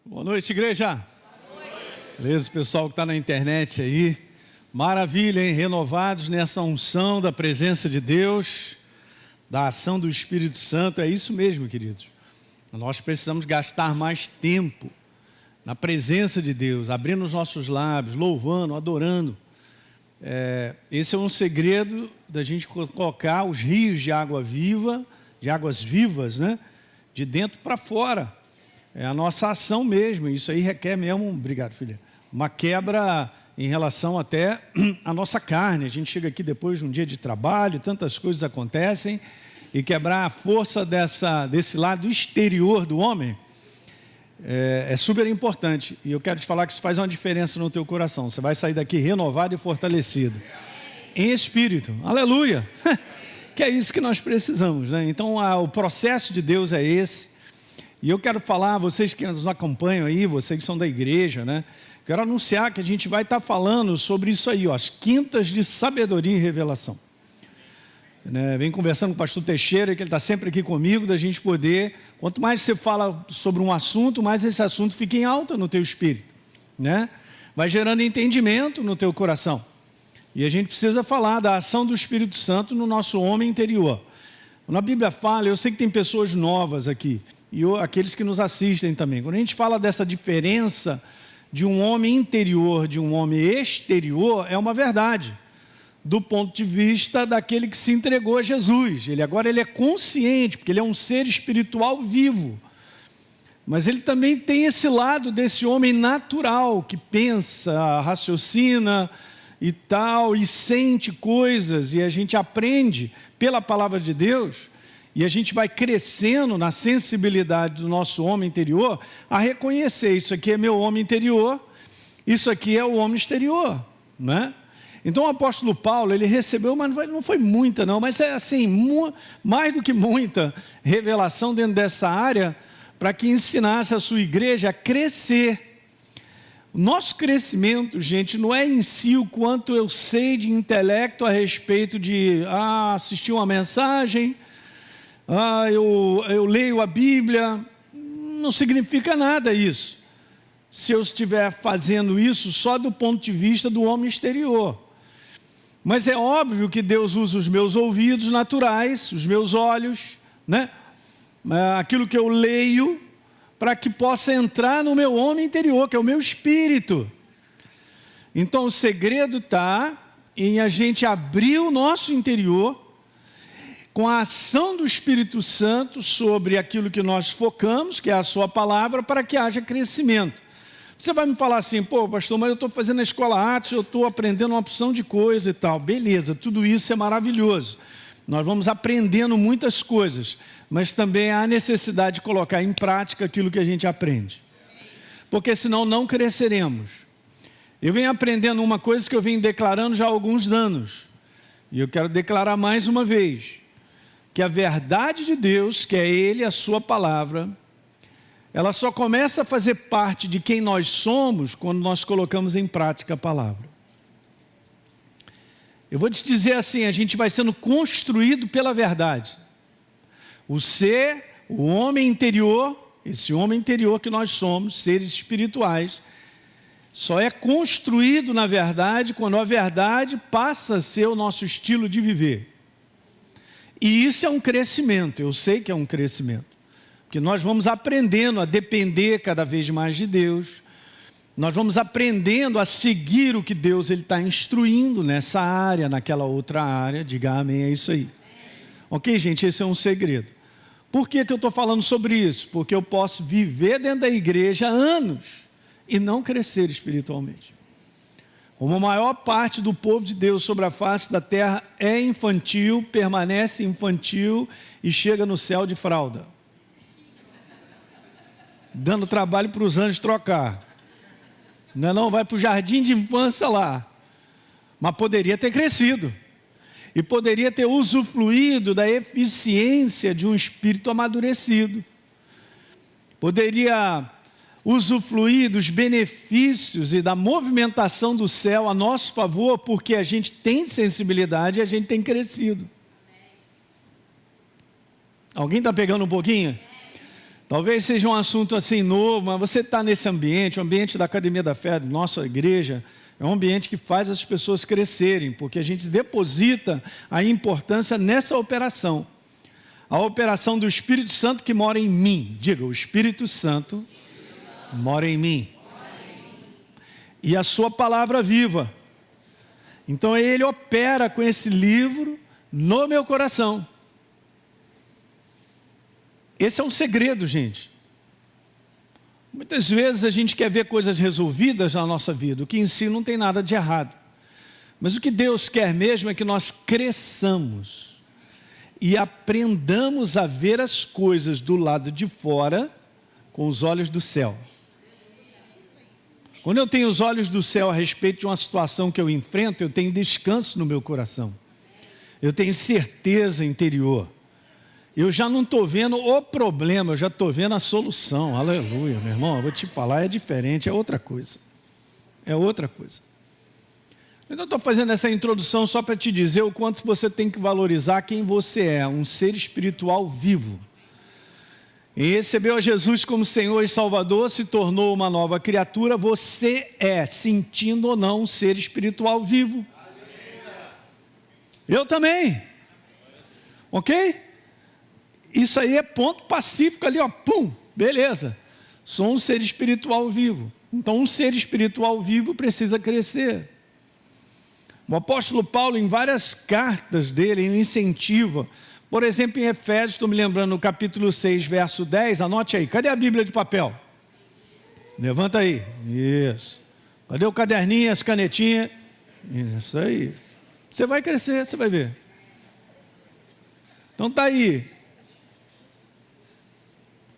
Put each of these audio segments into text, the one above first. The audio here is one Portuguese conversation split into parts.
Boa noite, igreja. Boa noite. Beleza, pessoal que está na internet aí. Maravilha, hein? Renovados nessa unção da presença de Deus, da ação do Espírito Santo. É isso mesmo, queridos. Nós precisamos gastar mais tempo na presença de Deus, abrindo os nossos lábios, louvando, adorando. Esse é um segredo da gente colocar os rios de água viva, de águas vivas, né? De dentro para fora. É a nossa ação mesmo, isso aí requer mesmo, obrigado filha, uma quebra em relação até à nossa carne. A gente chega aqui depois de um dia de trabalho, tantas coisas acontecem, e quebrar a força desse lado exterior do homem é super importante. E eu quero te falar que isso faz uma diferença no teu coração. Você vai sair daqui renovado e fortalecido, em espírito, aleluia, que é isso que nós precisamos, né? Então o processo de Deus é esse. E eu quero falar, vocês que nos acompanham aí, vocês que são da igreja, né? Quero anunciar que a gente vai estar falando sobre isso aí, ó, as quintas de sabedoria e revelação. Vem conversando com o pastor Teixeira, que ele está sempre aqui comigo, da gente poder, quanto mais você fala sobre um assunto, mais esse assunto fica em alta no teu espírito, né? Vai gerando entendimento no teu coração. E a gente precisa falar da ação do Espírito Santo no nosso homem interior. Quando a Bíblia fala, eu sei que tem pessoas novas aqui, e aqueles que nos assistem também. Quando a gente fala dessa diferença de um homem interior, de um homem exterior, é uma verdade, do ponto de vista daquele que se entregou a Jesus. Agora ele é consciente, porque ele é um ser espiritual vivo, mas ele também tem esse lado desse homem natural, que pensa, raciocina e tal, e sente coisas, e a gente aprende pela palavra de Deus, e a gente vai crescendo na sensibilidade do nosso homem interior, a reconhecer, isso aqui é meu homem interior, isso aqui é o homem exterior, né? Então o apóstolo Paulo, ele recebeu, mas não foi muita não, mas é assim, mais do que muita revelação dentro dessa área, para que ensinasse a sua igreja a crescer. O nosso crescimento, gente, não é em si o quanto eu sei de intelecto a respeito de assistir uma mensagem, eu leio a Bíblia. Não significa nada isso, se eu estiver fazendo isso só do ponto de vista do homem exterior. Mas é óbvio que Deus usa os meus ouvidos naturais, os meus olhos, né? Aquilo que eu leio, para que possa entrar no meu homem interior, que é o meu espírito. Então o segredo está em a gente abrir o nosso interior, com a ação do Espírito Santo sobre aquilo que nós focamos, que é a sua palavra, para que haja crescimento. Você vai me falar assim, pô pastor, mas eu estou fazendo a escola Atos, eu estou aprendendo uma opção de coisa e tal. Beleza, tudo isso é maravilhoso. Nós vamos aprendendo muitas coisas, mas também há necessidade de colocar em prática aquilo que a gente aprende. Porque senão não cresceremos. Eu venho aprendendo uma coisa que eu venho declarando já há alguns anos, e eu quero declarar mais uma vez, que a verdade de Deus, que é Ele, a sua palavra, ela só começa a fazer parte de quem nós somos quando nós colocamos em prática a palavra. Eu vou te dizer assim, a gente vai sendo construído pela verdade. O ser, o homem interior, esse homem interior que nós somos, seres espirituais, só é construído na verdade quando a verdade passa a ser o nosso estilo de viver. E isso é um crescimento, eu sei que é um crescimento, porque nós vamos aprendendo a depender cada vez mais de Deus, nós vamos aprendendo a seguir o que Deus está instruindo nessa área, naquela outra área. Diga amém, é isso aí. Ok, gente, esse é um segredo. Por que eu estou falando sobre isso? Porque eu posso viver dentro da igreja há anos e não crescer espiritualmente. Como a maior parte do povo de Deus sobre a face da terra é infantil, permanece infantil e chega no céu de fralda, dando trabalho para os anjos trocar. Não, vai para o jardim de infância lá, mas poderia ter crescido, e poderia ter usufruído da eficiência de um espírito amadurecido, poderia usufruir dos benefícios e da movimentação do céu a nosso favor, porque a gente tem sensibilidade e a gente tem crescido. Alguém está pegando um pouquinho? Talvez seja um assunto assim novo, mas você está nesse ambiente, o ambiente da Academia da Fé, da nossa igreja, é um ambiente que faz as pessoas crescerem, porque a gente deposita a importância nessa operação. A operação do Espírito Santo que mora em mim. Diga, o Espírito Santo mora em mim. E a sua palavra viva. Então ele opera com esse livro no meu coração. Esse é um segredo, gente. Muitas vezes a gente quer ver coisas resolvidas na nossa vida, o que em si não tem nada de errado. Mas o que Deus quer mesmo é que nós cresçamos e aprendamos a ver as coisas do lado de fora com os olhos do céu. Quando eu tenho os olhos do céu a respeito de uma situação que eu enfrento, eu tenho descanso no meu coração. Eu tenho certeza interior. Eu já não estou vendo o problema, eu já estou vendo a solução. Aleluia, meu irmão, eu vou te falar, é diferente, é outra coisa. É outra coisa. Então, eu estou fazendo essa introdução só para te dizer o quanto você tem que valorizar quem você é, um ser espiritual vivo. E recebeu a Jesus como Senhor e Salvador, se tornou uma nova criatura, você é, sentindo ou não, um ser espiritual vivo. Eu também. Ok? Isso aí é ponto pacífico ali, ó, pum, beleza. Sou um ser espiritual vivo. Então, um ser espiritual vivo precisa crescer. O apóstolo Paulo, em várias cartas dele, ele incentiva. Por exemplo, em Efésios, estou me lembrando, no capítulo 6, verso 10, anote aí. Cadê a Bíblia de papel? Levanta aí. Isso. Cadê o caderninho, as canetinhas? Isso aí. Você vai crescer, você vai ver. Então está aí.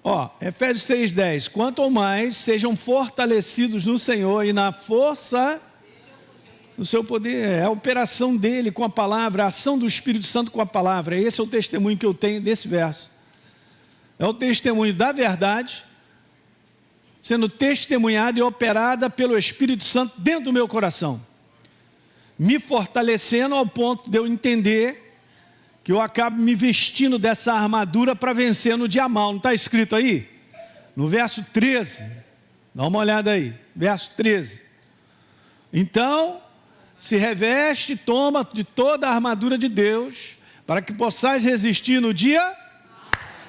Ó, Efésios 6,10. Quanto ao mais sejam fortalecidos no Senhor e na força do seu poder. É a operação dele com a palavra, a ação do Espírito Santo com a palavra. Esse é o testemunho que eu tenho desse verso. É o testemunho da verdade, sendo testemunhada e operada pelo Espírito Santo dentro do meu coração. Me fortalecendo ao ponto de eu entender que eu acabo me vestindo dessa armadura para vencer no dia mal. Não está escrito aí? No verso 13. Dá uma olhada aí. Verso 13. Então, se reveste, toma de toda a armadura de Deus, para que possais resistir no dia.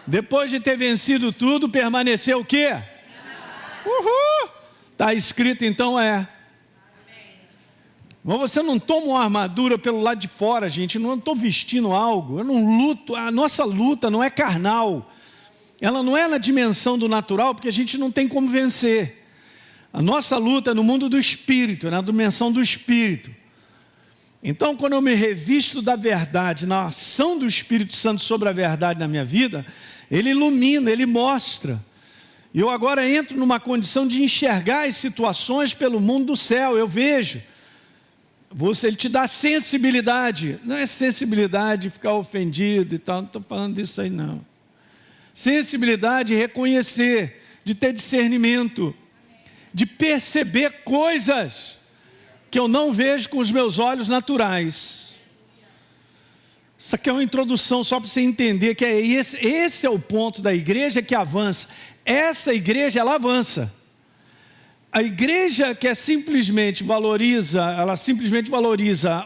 Depois de ter vencido tudo, permanecer o quê? Uhul! Está escrito, então é. Mas você não toma uma armadura pelo lado de fora, gente. Eu não estou vestindo algo, eu não luto. A nossa luta não é carnal. Ela não é na dimensão do natural, porque a gente não tem como vencer. A nossa luta é no mundo do Espírito, na dimensão do Espírito. Então, quando eu me revisto da verdade, na ação do Espírito Santo sobre a verdade na minha vida, ele ilumina, ele mostra. E eu agora entro numa condição de enxergar as situações pelo mundo do céu. Eu vejo. Ele te dá sensibilidade. Não é sensibilidade de ficar ofendido e tal, não estou falando disso aí não. Sensibilidade de reconhecer, de ter discernimento, de perceber coisas que eu não vejo com os meus olhos naturais. Isso aqui é uma introdução só para você entender que esse é o ponto da igreja que avança. Essa igreja, ela avança. A igreja que simplesmente valoriza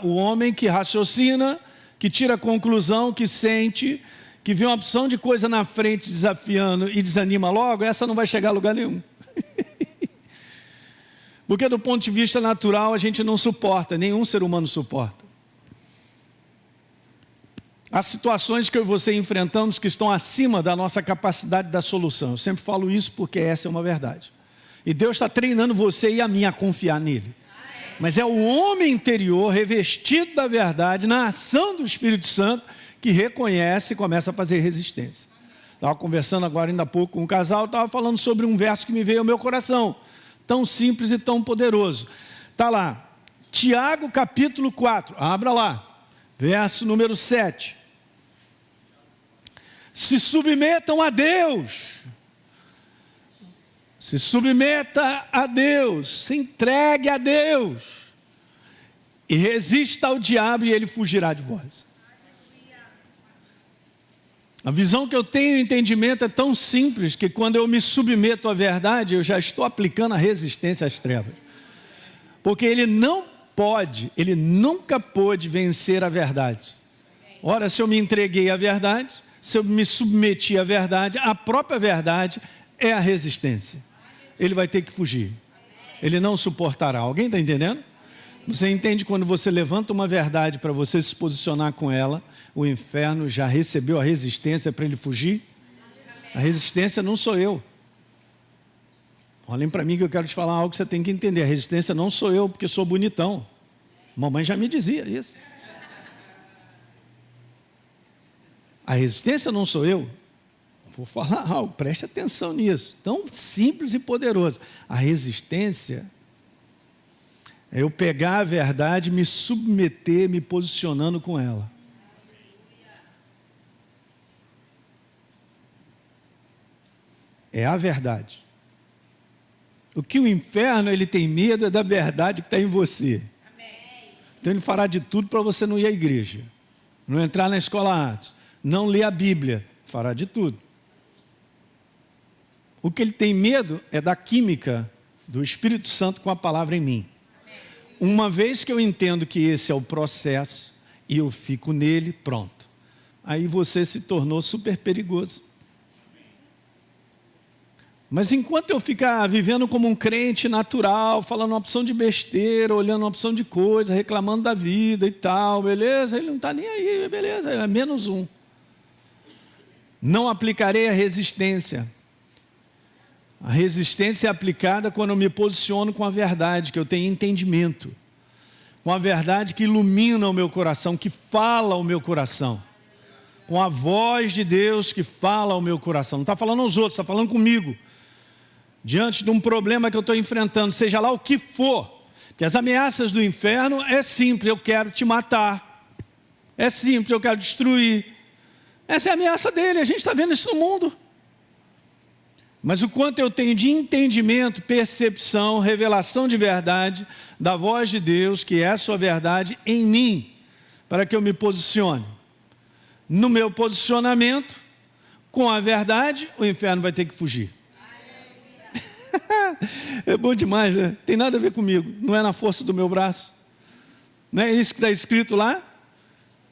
o homem que raciocina, que tira conclusão, que sente, que vê uma opção de coisa na frente desafiando e desanima logo, essa não vai chegar a lugar nenhum. Porque do ponto de vista natural a gente não suporta, nenhum ser humano suporta. Há situações que eu e você enfrentamos que estão acima da nossa capacidade da solução. Eu sempre falo isso porque essa é uma verdade. E Deus está treinando você e a mim a confiar nele. Mas é o homem interior, revestido da verdade, na ação do Espírito Santo, que reconhece e começa a fazer resistência. Estava conversando agora ainda há pouco com um casal, estava falando sobre um verso que me veio ao meu coração. Tão simples e tão poderoso. Está lá, Tiago capítulo 4, abra lá, verso número 7. Se submetam a Deus. Se submeta a Deus, se entregue a Deus e resista ao diabo e ele fugirá de vós. A visão que eu tenho, o entendimento é tão simples que quando eu me submeto à verdade, eu já estou aplicando a resistência às trevas. Porque ele nunca pôde vencer a verdade. Ora, se eu me entreguei à verdade, se eu me submeti à verdade, a própria verdade é a resistência. Ele vai ter que fugir. Ele não suportará. Alguém está entendendo? Você entende quando você levanta uma verdade para você se posicionar com ela, o inferno já recebeu a resistência para ele fugir? A resistência não sou eu. Olhem para mim que eu quero te falar algo que você tem que entender. A resistência não sou eu porque sou bonitão. Mamãe já me dizia isso. A resistência não sou eu. Vou falar algo, preste atenção nisso. Tão simples e poderoso. A resistência é eu pegar a verdade, me submeter, me posicionando com ela. É a verdade. O que o inferno ele tem medo é da verdade que está em você. Então ele fará de tudo para você não ir à igreja, não entrar na escola Atos, não ler a Bíblia, fará de tudo. O que ele tem medo é da química do Espírito Santo com a palavra em mim. Uma vez que eu entendo que esse é o processo e eu fico nele, pronto. Aí você se tornou super perigoso. Mas enquanto eu ficar vivendo como um crente natural, falando uma opção de besteira, olhando uma opção de coisa, reclamando da vida e tal, beleza? Ele não está nem aí, beleza, é menos um. Não aplicarei a resistência. A resistência é aplicada quando eu me posiciono com a verdade, que eu tenho entendimento. Com a verdade que ilumina o meu coração, que fala ao meu coração. Com a voz de Deus que fala ao meu coração. Não está falando aos outros, está falando comigo. Diante de um problema que eu estou enfrentando, seja lá o que for. Porque as ameaças do inferno é simples, eu quero te matar. É simples, eu quero destruir. Essa é a ameaça dele, a gente está vendo isso no mundo. Mas o quanto eu tenho de entendimento, percepção, revelação de verdade, da voz de Deus, que é a sua verdade, em mim, para que eu me posicione. No meu posicionamento, com a verdade, o inferno vai ter que fugir. É bom demais, né? Tem nada a ver comigo, não é na força do meu braço. Não é isso que está escrito lá?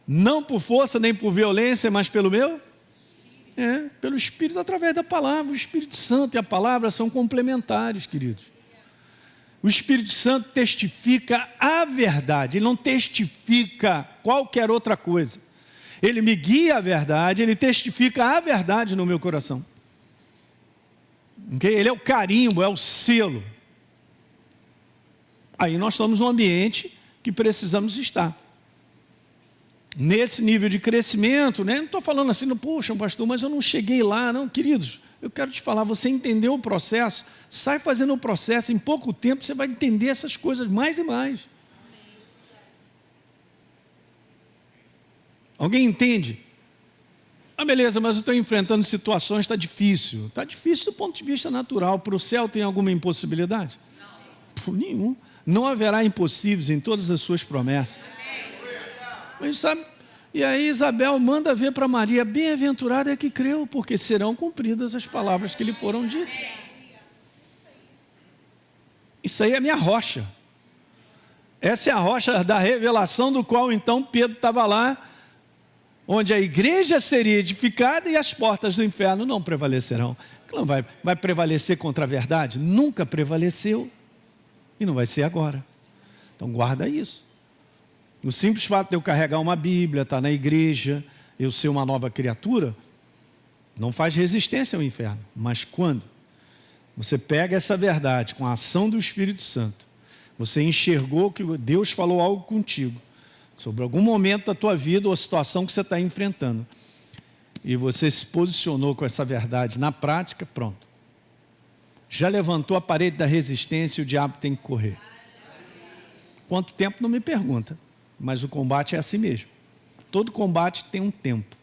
Não por força nem por violência, mas pelo meu? Pelo Espírito, através da palavra. O Espírito Santo e a palavra são complementares, queridos. O Espírito Santo testifica a verdade, ele não testifica qualquer outra coisa. Ele me guia à verdade, ele testifica a verdade no meu coração. Okay? Ele é o carimbo, é o selo. Aí nós estamos num ambiente que precisamos estar. Nesse nível de crescimento, né? Não estou falando assim, puxa, pastor, mas eu não cheguei lá, não, queridos. Eu quero te falar, você entendeu o processo, sai fazendo o processo, em pouco tempo você vai entender essas coisas mais e mais. Alguém entende? Ah, beleza, mas eu estou enfrentando situações, está difícil. Está difícil do ponto de vista natural. Para o céu tem alguma impossibilidade? Não. Nenhum. Não haverá impossíveis em todas as suas promessas. Mas sabe, e aí Isabel manda ver para Maria, bem-aventurada é que creu, porque serão cumpridas as palavras que lhe foram ditas. Isso aí é a minha rocha. Essa é a rocha da revelação, do qual então Pedro estava lá, onde a igreja seria edificada e as portas do inferno não prevalecerão. Não vai prevalecer contra a verdade? Nunca prevaleceu e não vai ser agora. Então guarda isso. O simples fato de eu carregar uma Bíblia, estar na igreja, eu ser uma nova criatura, não faz resistência ao inferno. Mas quando você pega essa verdade com a ação do Espírito Santo, você enxergou que Deus falou algo contigo, sobre algum momento da tua vida ou a situação que você está enfrentando, e você se posicionou com essa verdade na prática, pronto. Já levantou a parede da resistência e o diabo tem que correr. Quanto tempo não me pergunta. Mas o combate é assim mesmo. Todo combate tem um tempo.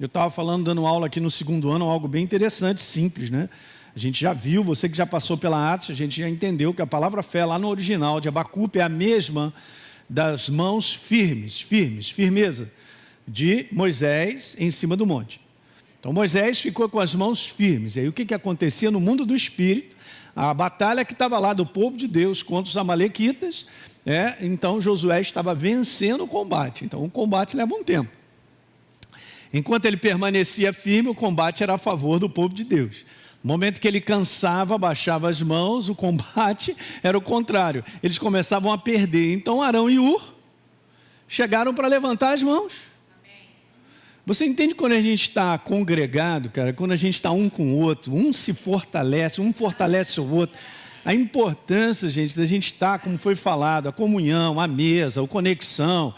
Eu estava falando, dando aula aqui no 2º ano, algo bem interessante, simples, né? A gente já viu, você que já passou pela Atos, a gente já entendeu que a palavra fé lá no original de Abacuque é a mesma das mãos firmeza, de Moisés em cima do monte. Então Moisés ficou com as mãos firmes. E aí o que acontecia no mundo do espírito? A batalha que estava lá do povo de Deus contra os amalequitas, então Josué estava vencendo o combate. Então o combate leva um tempo. Enquanto ele permanecia firme, o combate era a favor do povo de Deus. No momento que ele cansava, baixava as mãos, o combate era o contrário. Eles começavam a perder. Então Arão e Ur chegaram para levantar as mãos. Você entende quando a gente está congregado, cara, quando a gente está um com o outro, um se fortalece, um fortalece o outro. A importância, gente, da gente estar, como foi falado, a comunhão, a mesa, a conexão,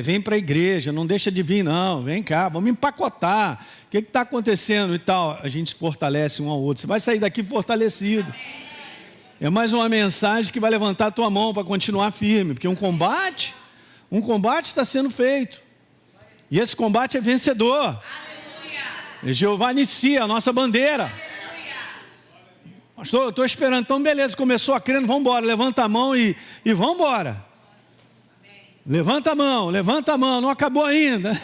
vem para a igreja, não deixa de vir não, vem cá, vamos empacotar, o que está acontecendo e tal, a gente fortalece um ao outro, você vai sair daqui fortalecido. É mais uma mensagem que vai levantar a tua mão para continuar firme, porque um combate está sendo feito, e esse combate é vencedor. E Jeová inicia a nossa bandeira. Pastor, eu estou esperando, então beleza, começou a crendo, vamos embora, levanta a mão e vamos embora. Levanta a mão, não acabou ainda.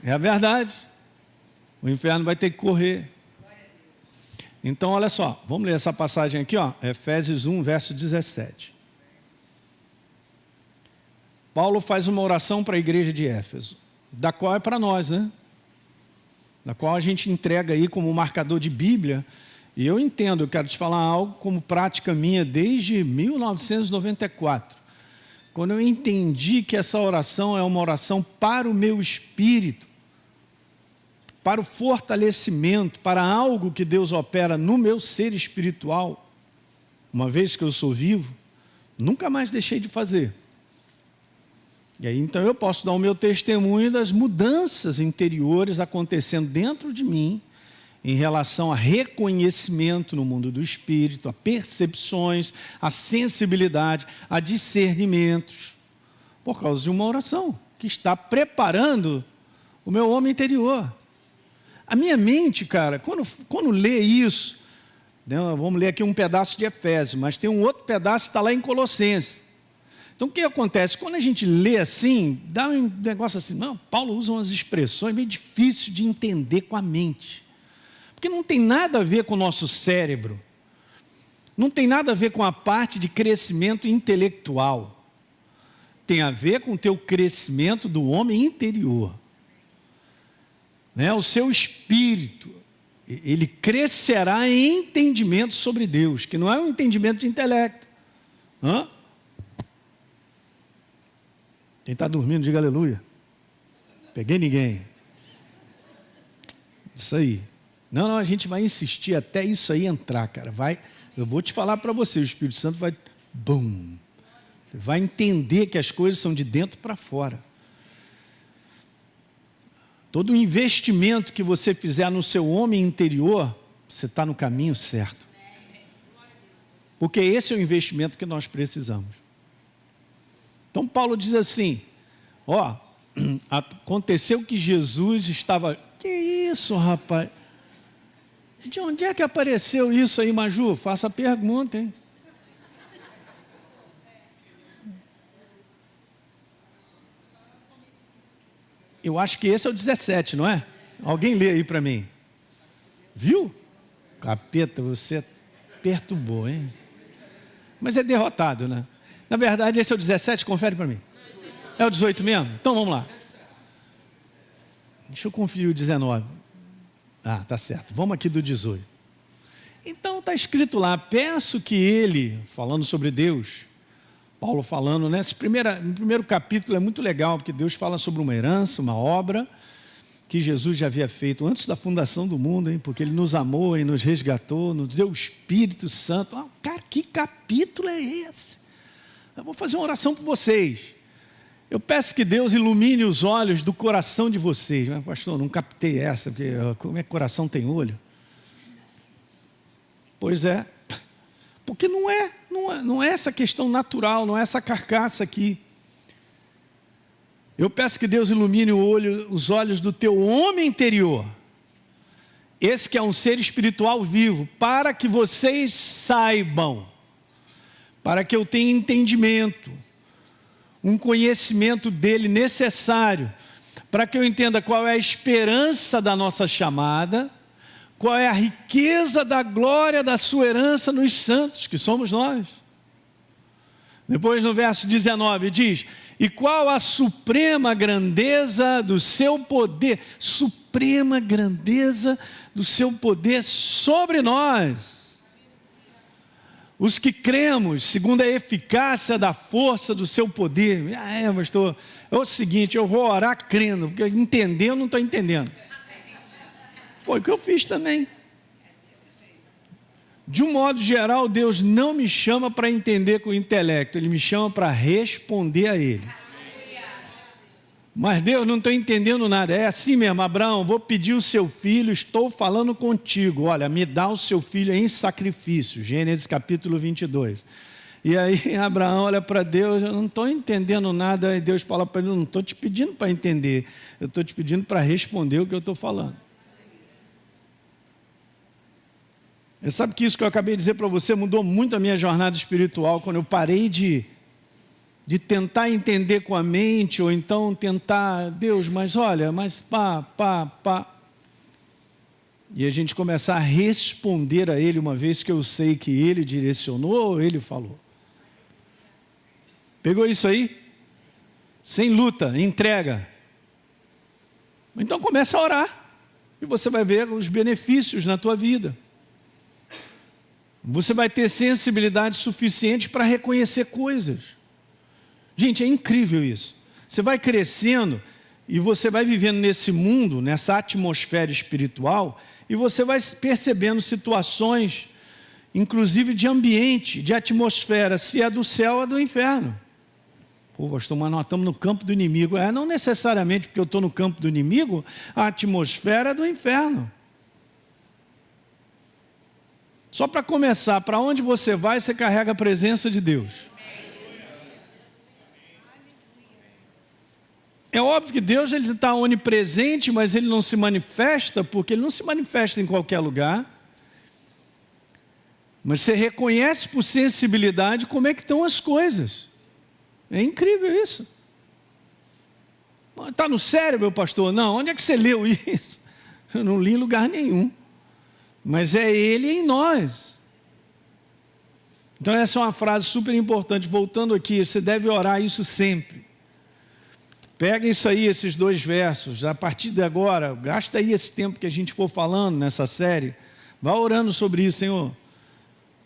É a verdade, o inferno vai ter que correr. Então olha só, vamos ler essa passagem aqui, Efésios 1, verso 17. Paulo faz uma oração para a igreja de Éfeso, da qual é para nós, né? Da qual a gente entrega aí como marcador de Bíblia, e eu entendo, eu quero te falar algo como prática minha desde 1994, quando eu entendi que essa oração é uma oração para o meu espírito, para o fortalecimento, para algo que Deus opera no meu ser espiritual, uma vez que eu sou vivo, nunca mais deixei de fazer. E aí então eu posso dar o meu testemunho das mudanças interiores acontecendo dentro de mim em relação a reconhecimento no mundo do espírito, a percepções, a sensibilidade, a discernimentos, por causa de uma oração que está preparando o meu homem interior. A minha mente, cara, quando lê isso, vamos ler aqui um pedaço de Efésios, mas tem um outro pedaço que está lá em Colossenses. Então o que acontece? Quando a gente lê assim, dá um negócio assim, não, Paulo usa umas expressões meio difíceis de entender com a mente. Porque não tem nada a ver com o nosso cérebro. Não tem nada a ver com a parte de crescimento intelectual. Tem a ver com o teu crescimento do homem interior. O seu espírito, ele crescerá em entendimento sobre Deus, que não é um entendimento de intelecto. Quem está dormindo, diga aleluia. Peguei ninguém. Isso aí. Não, a gente vai insistir até isso aí entrar, cara. Eu vou te falar para você, o Espírito Santo vai... Bum! Você vai entender que as coisas são de dentro para fora. Todo investimento que você fizer no seu homem interior, você está no caminho certo. Porque esse é o investimento que nós precisamos. Então Paulo diz assim, aconteceu que Jesus estava... Que isso, rapaz? De onde é que apareceu isso aí, Maju? Faça a pergunta, hein? Eu acho que esse é o 17, não é? Alguém lê aí para mim. Viu? Capeta, você perturbou, hein? Mas é derrotado, né? Na verdade, esse é o 17, confere para mim. É o 18 mesmo? Então vamos lá. Deixa eu conferir o 19. Tá certo. Vamos aqui do 18. Então está escrito lá, peço que ele, falando sobre Deus, Paulo falando, no primeiro capítulo é muito legal, porque Deus fala sobre uma herança, uma obra, que Jesus já havia feito antes da fundação do mundo, hein? Porque Ele nos amou e nos resgatou, nos deu o Espírito Santo. Cara, que capítulo é esse? Eu vou fazer uma oração por vocês. Eu peço que Deus ilumine os olhos do coração de vocês. Mas, pastor, não captei essa, porque como é que coração tem olho? Pois é. Porque não é essa questão natural, não é essa carcaça aqui. Eu peço que Deus ilumine os olhos do teu homem interior. Esse que é um ser espiritual vivo, para que vocês saibam, para que eu tenha entendimento, um conhecimento dele necessário, para que eu entenda qual é a esperança da nossa chamada, qual é a riqueza da glória da sua herança nos santos, que somos nós. Depois no verso 19 diz: e qual a suprema grandeza do seu poder, suprema grandeza do seu poder sobre nós, os que cremos, segundo a eficácia da força do seu poder. Pastor, é o seguinte, eu vou orar crendo, porque entender eu não estou entendendo. Foi o que eu fiz também. De um modo geral, Deus não me chama para entender com o intelecto, Ele me chama para responder a Ele. Mas Deus, não estou entendendo nada. É assim mesmo: Abraão, vou pedir o seu filho, estou falando contigo. Olha, me dá o seu filho em sacrifício. Gênesis capítulo 22. E aí Abraão olha para Deus: eu não estou entendendo nada. E Deus fala para ele: não estou te pedindo para entender, eu estou te pedindo para responder o que eu estou falando. Você sabe que isso que eu acabei de dizer para você mudou muito a minha jornada espiritual, quando eu parei de tentar entender com a mente, ou então tentar, Deus, mas olha, mas pá. E a gente começar a responder a Ele, uma vez que eu sei que Ele direcionou ou Ele falou. Pegou isso aí? Sem luta, entrega. Então começa a orar, e você vai ver os benefícios na tua vida. Você vai ter sensibilidade suficiente para reconhecer coisas. Gente, é incrível isso. Você vai crescendo e você vai vivendo nesse mundo, nessa atmosfera espiritual, e você vai percebendo situações, inclusive de ambiente, de atmosfera, se é do céu ou do inferno. Pô, pastor, mas nós estamos no campo do inimigo. Não necessariamente porque eu estou no campo do inimigo, a atmosfera é do inferno. Só para começar, para onde você vai, você carrega a presença de Deus. É óbvio que Deus está onipresente, mas Ele não se manifesta, porque Ele não se manifesta em qualquer lugar. Mas você reconhece por sensibilidade como é que estão as coisas. É incrível isso. Está no cérebro, pastor? Não, onde é que você leu isso? Eu não li em lugar nenhum. Mas é Ele em nós. Então essa é uma frase super importante. Voltando aqui, você deve orar isso sempre. Pega isso aí, esses 2 versos. A partir de agora, gasta aí esse tempo que a gente for falando nessa série. Vá orando sobre isso, Senhor.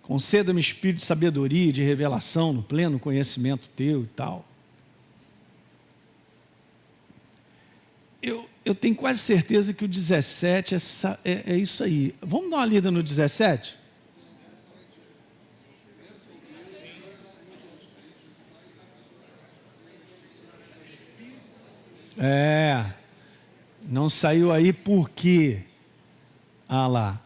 Conceda-me espírito de sabedoria, de revelação, no pleno conhecimento teu e tal. Eu tenho quase certeza que o 17 é isso aí. Vamos dar uma lida no 17? Não saiu aí por quê? Lá.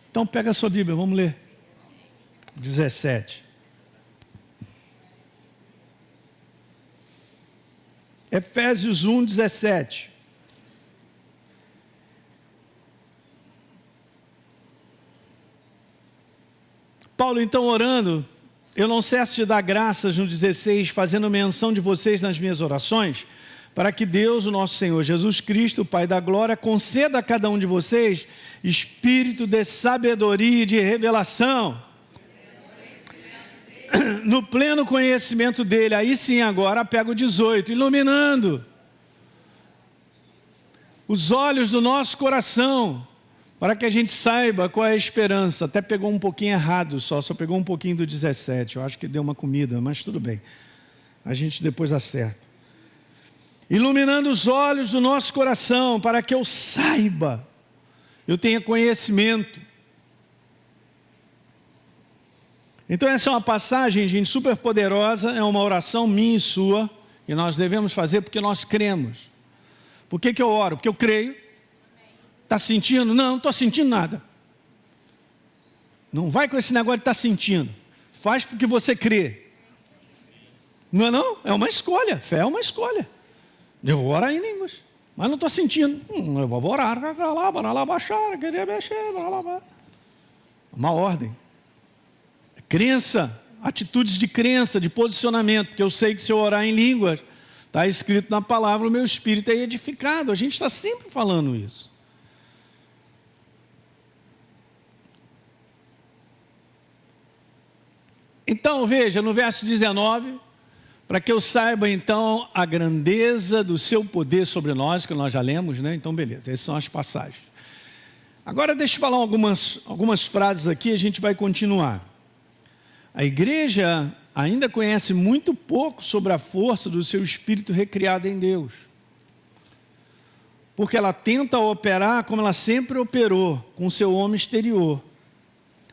Então pega a sua Bíblia, vamos ler. 17. Efésios 1, 17. Paulo então orando: eu não cesso de dar graças, no 16, fazendo menção de vocês nas minhas orações, para que Deus, o nosso Senhor Jesus Cristo, o Pai da glória, conceda a cada um de vocês espírito de sabedoria e de revelação, no pleno conhecimento dele. Aí sim, agora pega o 18, iluminando os olhos do nosso coração, para que a gente saiba qual é a esperança. Até pegou um pouquinho errado, só pegou um pouquinho do 17, eu acho que deu uma comida, mas tudo bem, a gente depois acerta. Iluminando os olhos do nosso coração, para que eu saiba, eu tenha conhecimento. Então essa é uma passagem, gente, super poderosa, é uma oração minha e sua, que nós devemos fazer porque nós cremos. Por que eu oro? Porque eu creio. Está sentindo? Não estou sentindo nada. Não vai com esse negócio de estar sentindo. Faz porque você crê. Não é não? É uma escolha. Fé é uma escolha. Eu vou orar em línguas, mas não estou sentindo. Eu vou orar. Uma ordem. Crença. atitudes de crença, de posicionamento, porque eu sei que se eu orar em línguas, está escrito na palavra, o meu espírito é edificado. A gente está sempre falando isso. Então, veja, no verso 19, para que eu saiba, então, a grandeza do seu poder sobre nós, que nós já lemos, né? Então, beleza, essas são as passagens. Agora, deixa eu falar algumas frases aqui, a gente vai continuar. A igreja ainda conhece muito pouco sobre a força do seu espírito recriado em Deus. Porque ela tenta operar como ela sempre operou, com o seu homem exterior.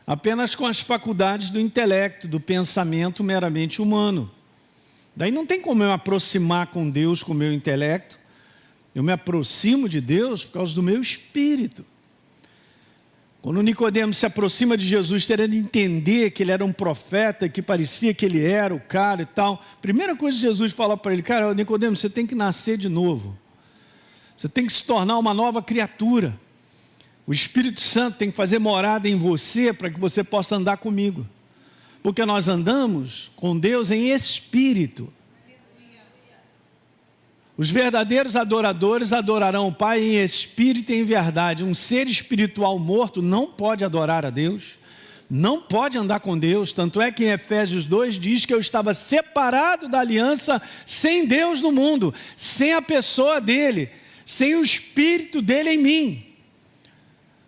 Apenas com as faculdades do intelecto, do pensamento meramente humano. Daí não tem como eu me aproximar com Deus com o meu intelecto. Eu me aproximo de Deus por causa do meu espírito. Quando Nicodemo se aproxima de Jesus, querendo entender que ele era um profeta, que parecia que ele era o cara e tal, primeira coisa que Jesus fala para ele, cara, Nicodemo, você tem que nascer de novo. Você tem que se tornar uma nova criatura. O Espírito Santo tem que fazer morada em você para que você possa andar comigo. Porque nós andamos com Deus em espírito. Os verdadeiros adoradores adorarão o Pai em espírito e em verdade. Um ser espiritual morto não pode adorar a Deus, não pode andar com Deus. Tanto é que em Efésios 2 diz que eu estava separado da aliança sem Deus no mundo, sem a pessoa dele, sem o espírito dele em mim.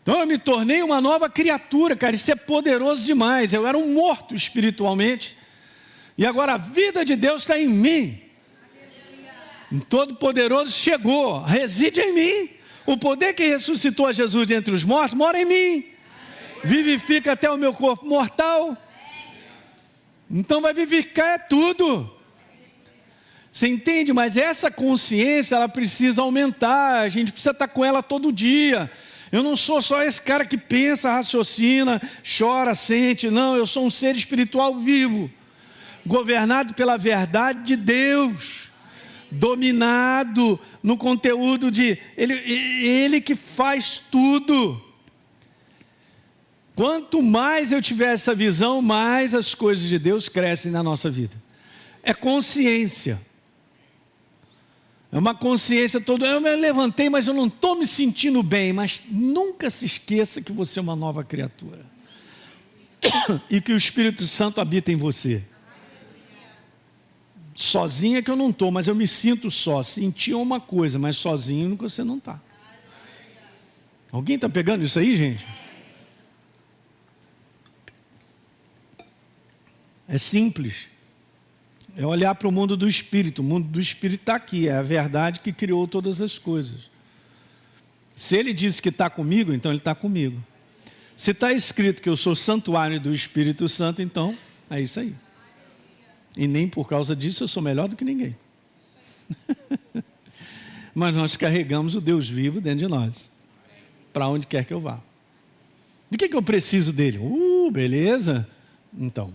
Então eu me tornei uma nova criatura, cara, isso é poderoso demais. Eu era um morto espiritualmente, e agora a vida de Deus está em mim. O Todo-Poderoso chegou, reside em mim. O poder que ressuscitou a Jesus dentre os mortos mora em mim. Vivifica até o meu corpo mortal. Então vai vivificar tudo. Você entende? Mas essa consciência, ela precisa aumentar. A gente precisa estar com ela todo dia. Eu não sou só esse cara que pensa, raciocina, chora, sente. Não, eu sou um ser espiritual vivo, governado pela verdade de Deus, dominado no conteúdo de Ele que faz tudo. Quanto mais eu tiver essa visão, mais as coisas de Deus crescem na nossa vida. É consciência. É uma consciência toda. Eu me levantei, mas eu não estou me sentindo bem. Mas nunca se esqueça que você é uma nova criatura. E que o Espírito Santo habita em você. Sozinho é que eu não estou, mas eu me sinto só. Sentir uma coisa, mas sozinho você não está. Alguém está pegando isso aí, gente? É simples. É olhar para o mundo do Espírito. O mundo do Espírito está aqui. É a verdade que criou todas as coisas. Se Ele disse que está comigo, então Ele está comigo. Se está escrito que eu sou santuário do Espírito Santo, então é isso aí. E nem por causa disso eu sou melhor do que ninguém. Mas nós carregamos o Deus vivo dentro de nós. Para onde quer que eu vá. De que eu preciso dele? Beleza? Então,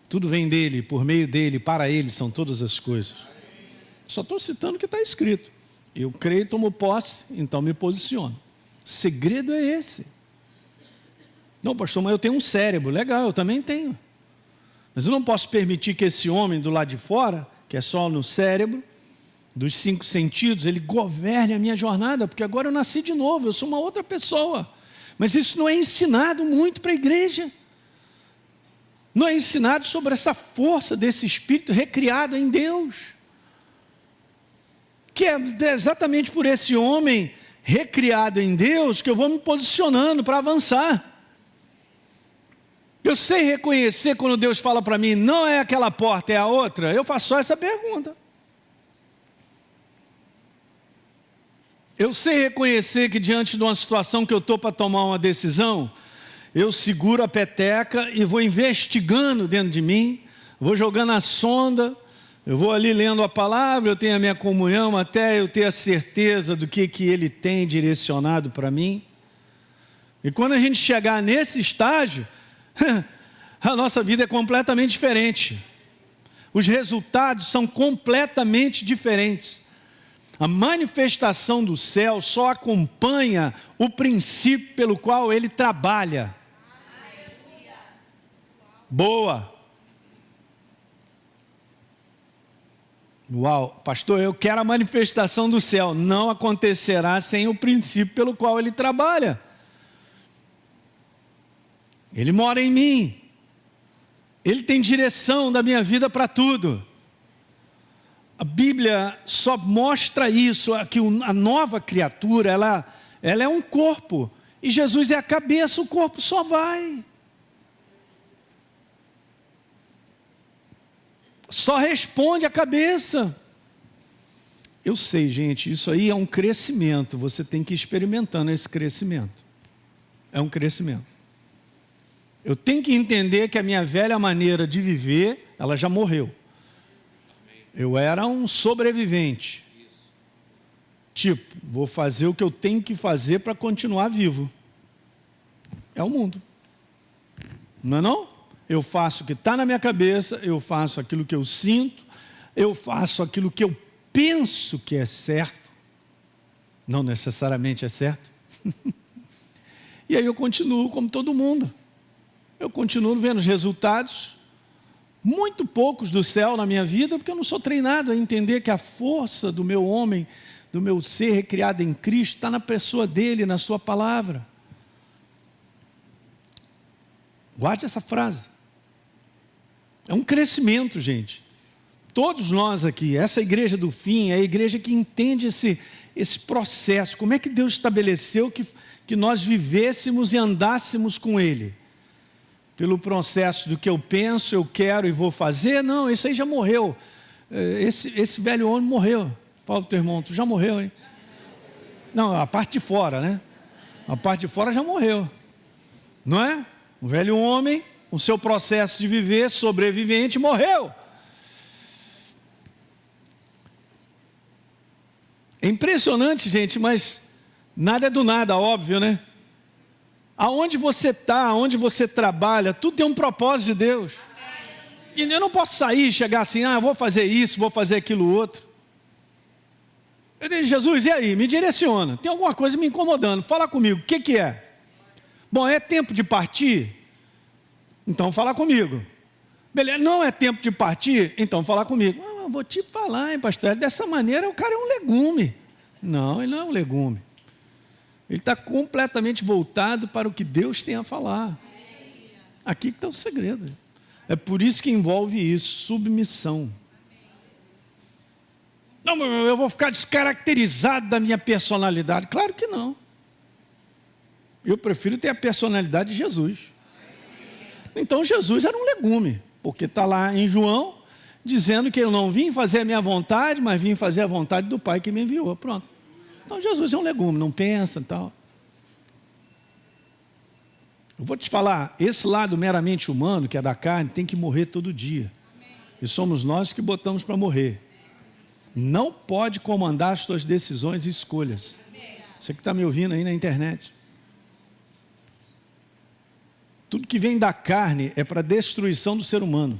tudo vem dele, por meio dele, para ele são todas as coisas. Só estou citando o que está escrito. Eu creio, tomo posse, então me posiciono. O segredo é esse. Não, pastor, mas eu tenho um cérebro. Legal, eu também tenho. Mas eu não posso permitir que esse homem do lado de fora, que é só no cérebro, dos 5 sentidos, ele governe a minha jornada, porque agora eu nasci de novo, eu sou uma outra pessoa. Mas isso não é ensinado muito para a igreja. Não é ensinado sobre essa força desse Espírito recriado em Deus. Que é exatamente por esse homem recriado em Deus que eu vou me posicionando para avançar. Eu sei reconhecer quando Deus fala para mim, não é aquela porta, é a outra. Eu faço só essa pergunta. Eu sei reconhecer que diante de uma situação que eu estou para tomar uma decisão, eu seguro a peteca e vou investigando dentro de mim, vou jogando a sonda, eu vou ali lendo a palavra, eu tenho a minha comunhão até eu ter a certeza do que Ele tem direcionado para mim. E quando a gente chegar nesse estágio, a nossa vida é completamente diferente. Os resultados são completamente diferentes. A manifestação do céu só acompanha o princípio pelo qual ele trabalha. Boa. Uau, pastor, eu quero a manifestação do céu. Não acontecerá sem o princípio pelo qual ele trabalha. Ele mora em mim. Ele tem direção da minha vida para tudo. A Bíblia só mostra isso, que a nova criatura, ela é um corpo. E Jesus é a cabeça, o corpo só vai. Só responde a cabeça. Eu sei, gente, isso aí é um crescimento. Você tem que ir experimentando esse crescimento. É um crescimento. Eu tenho que entender que a minha velha maneira de viver, ela já morreu. Eu era um sobrevivente. Tipo, vou fazer o que eu tenho que fazer para continuar vivo. É o mundo. Não é não? Eu faço o que está na minha cabeça, eu faço aquilo que eu sinto, eu faço aquilo que eu penso que é certo. Não necessariamente é certo. E aí eu continuo como todo mundo. Eu continuo vendo os resultados, muito poucos do céu na minha vida, porque eu não sou treinado a entender que a força do meu homem, do meu ser recriado em Cristo, está na pessoa dele, na sua palavra. Guarde essa frase. É um crescimento, gente. Todos nós aqui, essa igreja do fim, é a igreja que entende esse processo. Como é que Deus estabeleceu que nós vivêssemos e andássemos com Ele? Pelo processo do que eu penso, eu quero e vou fazer? Não, isso aí já morreu. Esse velho homem morreu. Fala para o teu irmão, tu já morreu, hein? Não, a parte de fora, né? A parte de fora já morreu. Não é? O velho homem, o seu processo de viver, sobrevivente, morreu. É impressionante, gente, mas nada é do nada, óbvio, né? Aonde você está, aonde você trabalha, tudo tem um propósito de Deus. E eu não posso sair e chegar assim, vou fazer isso, vou fazer aquilo outro. Eu digo, Jesus, e aí? Me direciona. Tem alguma coisa me incomodando, fala comigo, o que é? Bom, é tempo de partir? Então fala comigo. Beleza, não é tempo de partir? Então fala comigo. Eu vou te falar, hein, pastor, dessa maneira o cara é um legume. Não, ele não é um legume. Ele está completamente voltado para o que Deus tem a falar. Aqui que está o segredo. É por isso que envolve isso, submissão. Não, eu vou ficar descaracterizado da minha personalidade. Claro que não. Eu prefiro ter a personalidade de Jesus. Então Jesus era um legume, porque está lá em João, dizendo que eu não vim fazer a minha vontade, mas vim fazer a vontade do Pai que me enviou. Pronto. Então Jesus é um legume, não pensa e tal. Eu vou te falar, esse lado meramente humano, que é da carne, tem que morrer todo dia. E somos nós que botamos para morrer. Não pode comandar as tuas decisões e escolhas. Você que está me ouvindo aí na internet. Tudo que vem da carne é para destruição do ser humano.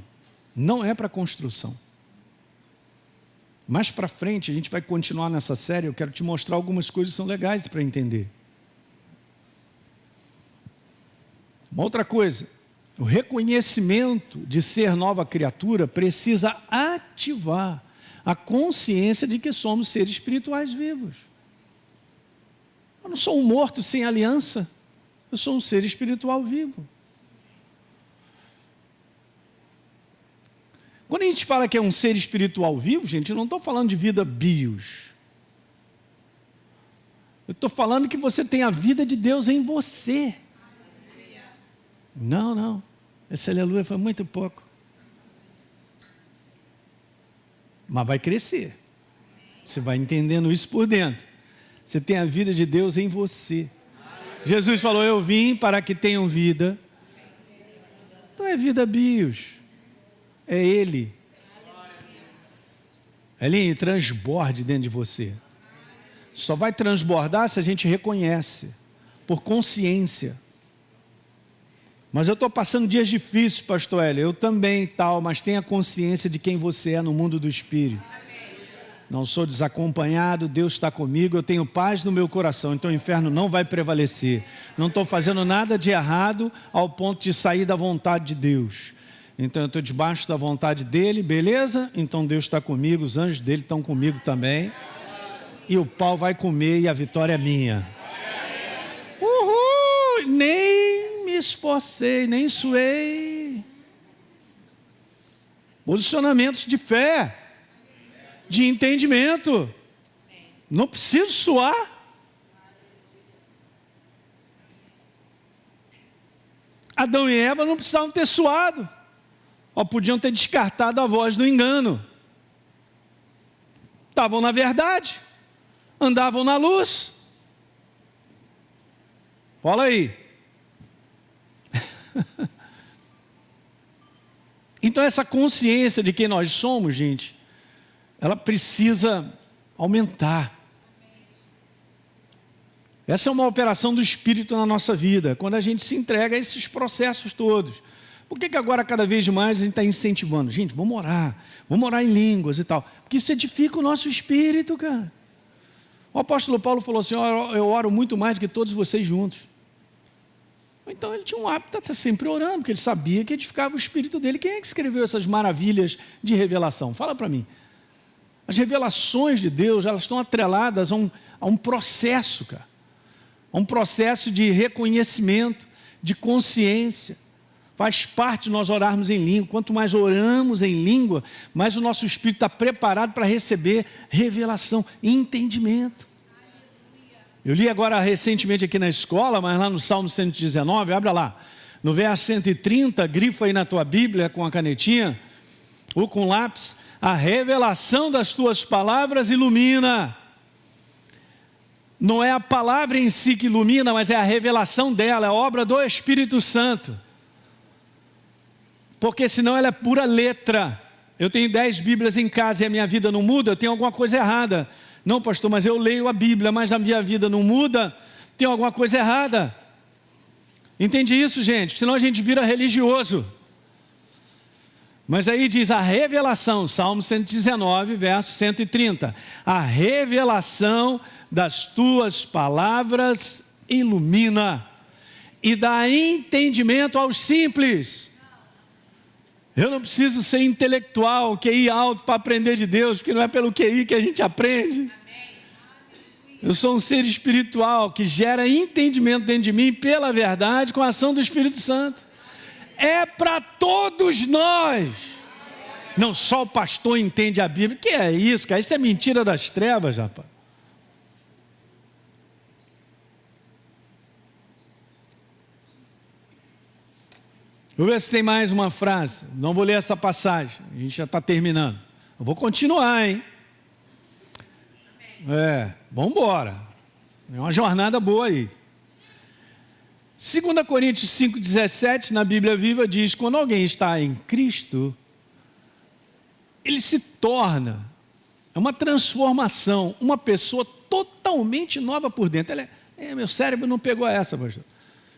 Não é para construção. Mais para frente, a gente vai continuar nessa série, eu quero te mostrar algumas coisas que são legais para entender. Uma outra coisa, o reconhecimento de ser nova criatura precisa ativar a consciência de que somos seres espirituais vivos. Eu não sou um morto sem aliança, eu sou um ser espiritual vivo. Quando a gente fala que é um ser espiritual vivo, gente, eu não estou falando de vida bios. Eu estou falando que você tem a vida de Deus em você. Não. Esse aleluia foi muito pouco. Mas vai crescer. Você vai entendendo isso por dentro. Você tem a vida de Deus em você. Jesus falou, eu vim para que tenham vida. Então é vida bios. É Ele. Ele transborde dentro de você. Só vai transbordar se a gente reconhece, por consciência. Mas eu estou passando dias difíceis, pastor Hélio, eu também tal, mas tenha consciência de quem você é no mundo do Espírito. Não sou desacompanhado, Deus está comigo, eu tenho paz no meu coração, então o inferno não vai prevalecer. Não estou fazendo nada de errado ao ponto de sair da vontade de Deus. Então eu estou debaixo da vontade dele, beleza? Então Deus está comigo, os anjos dele estão comigo também. E o pau vai comer e a vitória é minha. Uhul! Nem me esforcei, nem suei. Posicionamentos de fé, de entendimento. Não preciso suar. Adão e Eva não precisavam ter suado. Ou podiam ter descartado a voz do engano. Estavam na verdade. Andavam na luz. Fala aí. Então essa consciência de quem nós somos, gente, ela precisa aumentar. Essa é uma operação do Espírito na nossa vida, quando a gente se entrega a esses processos todos. Por que agora cada vez mais a gente está incentivando? Gente, vamos orar em línguas e tal. Porque isso edifica o nosso espírito, cara. O apóstolo Paulo falou assim, eu oro muito mais do que todos vocês juntos. Então ele tinha um hábito de estar sempre orando, porque ele sabia que edificava o espírito dele. Quem é que escreveu essas maravilhas de revelação? Fala para mim. As revelações de Deus, elas estão atreladas a um processo, cara. A um processo de reconhecimento, de consciência. Faz parte de nós orarmos em língua. Quanto mais oramos em língua, mais o nosso espírito está preparado para receber revelação e entendimento. Eu li agora recentemente aqui na escola, mas lá no Salmo 119, abra lá, no verso 130, grifa aí na tua Bíblia com a canetinha, ou com lápis, a revelação das tuas palavras ilumina. Não é a palavra em si que ilumina, mas é a revelação dela, é a obra do Espírito Santo. Porque senão ela é pura letra. Eu tenho 10 Bíblias em casa e a minha vida não muda, eu tenho alguma coisa errada. Não, pastor, mas eu leio a Bíblia, mas a minha vida não muda, tem alguma coisa errada. Entende isso, gente? Senão a gente vira religioso. Mas aí diz a revelação, Salmo 119, verso 130. A revelação das tuas palavras ilumina e dá entendimento aos simples. Eu não preciso ser intelectual, QI alto para aprender de Deus, porque não é pelo QI que a gente aprende. Eu sou um ser espiritual que gera entendimento dentro de mim pela verdade com a ação do Espírito Santo. É para todos nós. Não só o pastor entende a Bíblia. Que é isso, cara? Isso é mentira das trevas, rapaz. Vou ver se tem mais uma frase. Não vou ler essa passagem. A gente já está terminando. Eu vou continuar, hein? Vamos embora. É uma jornada boa aí. 2 Coríntios 5,17, na Bíblia Viva, diz: quando alguém está em Cristo, ele se torna, é uma transformação, uma pessoa totalmente nova por dentro. Meu cérebro não pegou essa, pastor.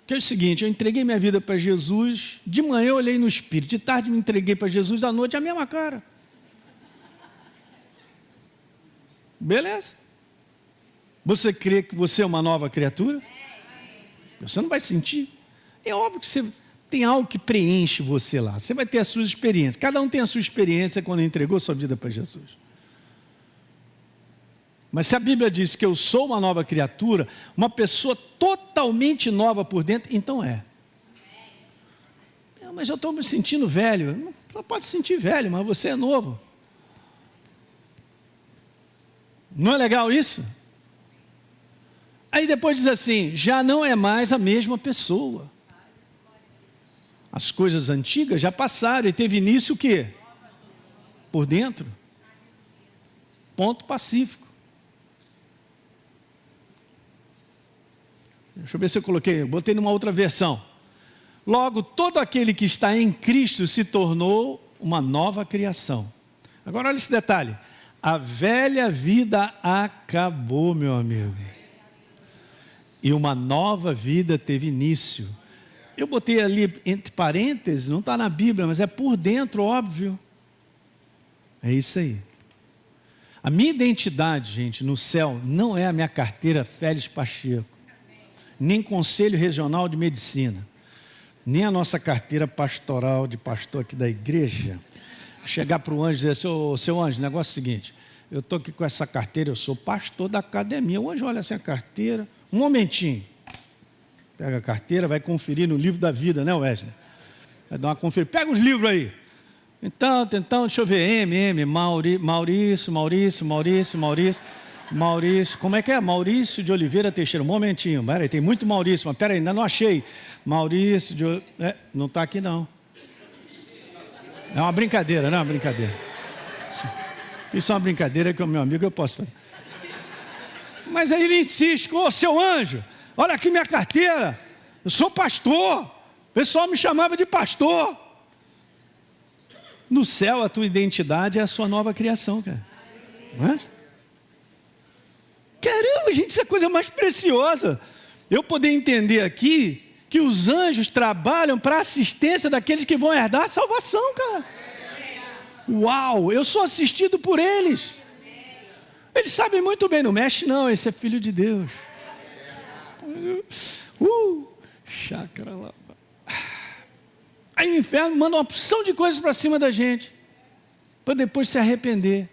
Que é o seguinte, eu entreguei minha vida para Jesus, de manhã eu olhei no Espírito, de tarde me entreguei para Jesus, à noite a mesma cara. Beleza? Você crê que você é uma nova criatura? Você não vai sentir. É óbvio que você tem algo que preenche você lá. Você vai ter as suas experiências. Cada um tem a sua experiência quando entregou sua vida para Jesus. Mas se a Bíblia diz que eu sou uma nova criatura, uma pessoa totalmente nova por dentro, então é. Mas eu estou me sentindo velho. Não pode sentir velho, mas você é novo. Não é legal isso? Aí depois diz assim, já não é mais a mesma pessoa. As coisas antigas já passaram e teve início o quê? Por dentro. Ponto pacífico. Deixa eu ver se eu botei numa outra versão. Logo, todo aquele que está em Cristo se tornou uma nova criação. Agora olha esse detalhe. A velha vida acabou, meu amigo. E uma nova vida teve início. Eu botei ali entre parênteses, não está na Bíblia, mas é por dentro, óbvio. É isso aí. A minha identidade, gente, no céu, não é a minha carteira Félix Pacheco, nem Conselho Regional de Medicina. nem a nossa carteira pastoral de pastor aqui da igreja. Chegar para o anjo e dizer, seu anjo, o negócio é o seguinte, eu estou aqui com essa carteira, eu sou pastor da academia. O anjo olha assim a carteira, um momentinho. Pega a carteira, vai conferir no livro da vida, né, Wesley? Vai dar uma conferida. Pega os livros aí. Então, deixa eu ver. Maurício. Como é que é? Maurício de Oliveira Teixeira. Um momentinho. Peraí, tem muito Maurício, mas peraí, ainda não achei. Maurício de... não está aqui, não. É uma brincadeira, não é uma brincadeira. Isso é uma brincadeira que o meu amigo eu posso fazer. Mas aí ele insiste, seu anjo, olha aqui minha carteira, eu sou pastor, o pessoal me chamava de pastor. No céu a tua identidade é a sua nova criação, cara. Não é? Caramba, gente, isso é a coisa mais preciosa. Eu poder entender aqui que os anjos trabalham para a assistência daqueles que vão herdar a salvação, cara. Uau, eu sou assistido por eles. Eles sabem muito bem, não mexe não, esse é filho de Deus. Chácara lá. Aí o inferno manda uma porção de coisas para cima da gente, para depois se arrepender.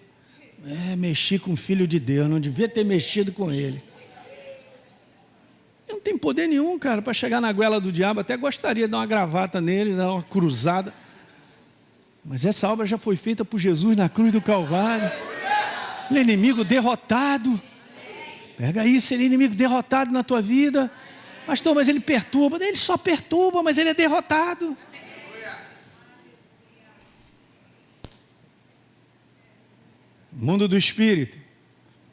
Mexi com o filho de Deus, não devia ter mexido com ele. Não tem poder nenhum, cara, para chegar na goela do diabo. Até gostaria de dar uma gravata nele, dar uma cruzada. Mas essa obra já foi feita por Jesus na cruz do Calvário. Ele é inimigo derrotado. Pega isso, ele é inimigo derrotado na tua vida. Pastor, mas ele perturba. Ele só perturba, mas ele é derrotado. Mundo do Espírito,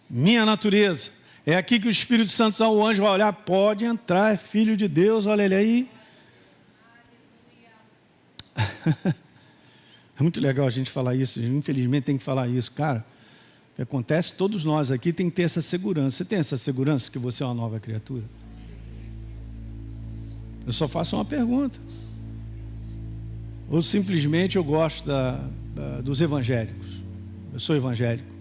minha natureza. É aqui que o Espírito Santo, o anjo vai olhar, pode entrar, é filho de Deus, olha ele aí. É muito legal a gente falar isso, infelizmente tem que falar isso, cara. O que acontece, todos nós aqui tem que ter essa segurança. Você tem essa segurança que você é uma nova criatura? Eu só faço uma pergunta. Ou simplesmente eu gosto dos evangélicos. Eu sou evangélico.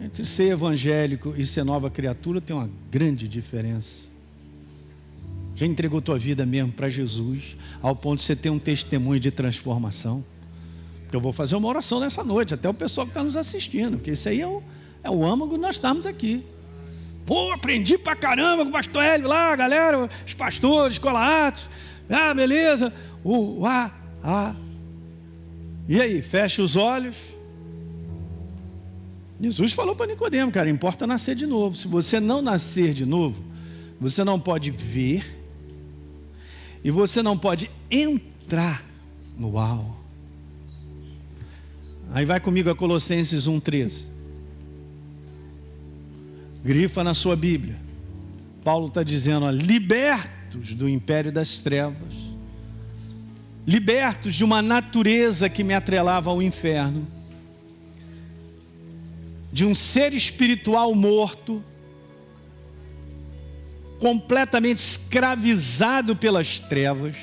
Entre ser evangélico e ser nova criatura tem uma grande diferença. Já entregou tua vida mesmo para Jesus, ao ponto de você ter um testemunho de transformação? Eu vou fazer uma oração nessa noite, até o pessoal que está nos assistindo, porque isso aí é o âmago de nós estarmos aqui. Pô, aprendi pra caramba com o pastor Hélio lá, galera, os pastores, escola Atos, beleza, e aí, fecha os olhos. Jesus falou para Nicodemo, cara, importa nascer de novo. Se você não nascer de novo, você não pode ver, e você não pode entrar no uau. Aí vai comigo a Colossenses 1,13. Grifa na sua Bíblia. Paulo está dizendo, libertos do império das trevas, libertos de uma natureza que me atrelava ao inferno, de um ser espiritual morto, completamente escravizado pelas trevas,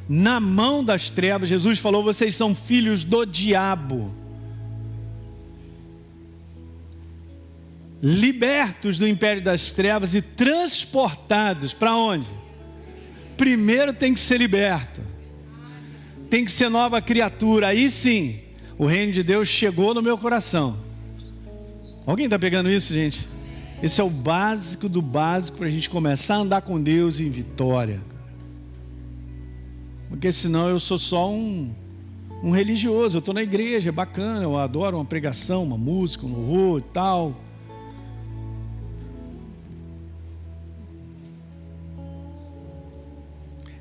na mão das trevas. Jesus falou, vocês são filhos do diabo. Libertos do império das trevas e transportados para onde? Primeiro tem que ser liberto, tem que ser nova criatura. Aí sim, o reino de Deus chegou no meu coração. Alguém está pegando isso, gente? Esse é o básico do básico para a gente começar a andar com Deus em vitória. Porque senão eu sou só um religioso. Eu estou na igreja, é bacana, eu adoro uma pregação, uma música, um louvor e tal.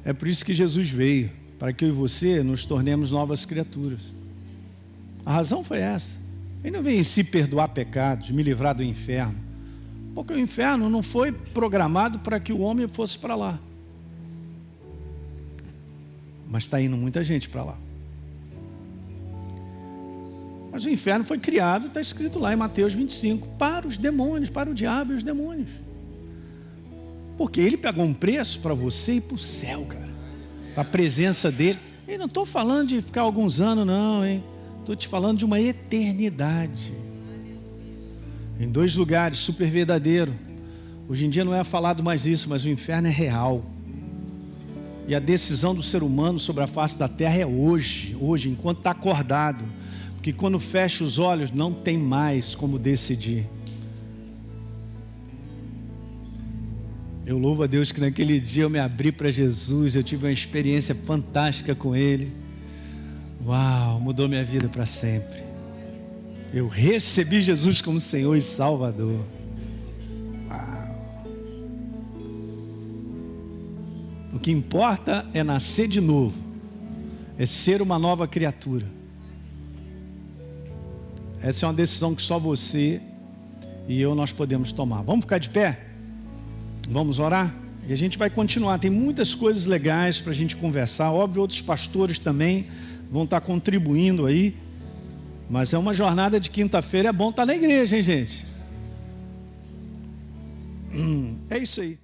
É por isso que Jesus veio, para que eu e você nos tornemos novas criaturas. A razão foi essa. Ele não veio em si perdoar pecados, me livrar do inferno. Porque o inferno não foi programado para que o homem fosse para lá. Mas está indo muita gente para lá. Mas o inferno foi criado, está escrito lá em Mateus 25, para os demônios, para o diabo e os demônios. Porque ele pagou um preço para você ir para o céu, cara. Para a presença dele. E não estou falando de ficar alguns anos, não, hein? Estou te falando de uma eternidade. Em 2 lugares, super verdadeiro. Hoje em dia não é falado mais isso, mas o inferno é real. E a decisão do ser humano sobre a face da terra é hoje, enquanto está acordado. Porque quando fecha os olhos, não tem mais como decidir. Eu louvo a Deus que naquele dia eu me abri para Jesus, eu tive uma experiência fantástica com Ele. Uau, mudou minha vida para sempre. Eu recebi Jesus como Senhor e Salvador. O que importa é nascer de novo, é ser uma nova criatura. Essa é uma decisão que só você e eu nós podemos tomar. Vamos ficar de pé? Vamos orar? E a gente vai continuar. Tem muitas coisas legais para a gente conversar. Óbvio, outros pastores também vão estar contribuindo aí. Mas é uma jornada de quinta-feira. É bom estar na igreja, hein, gente? É isso aí.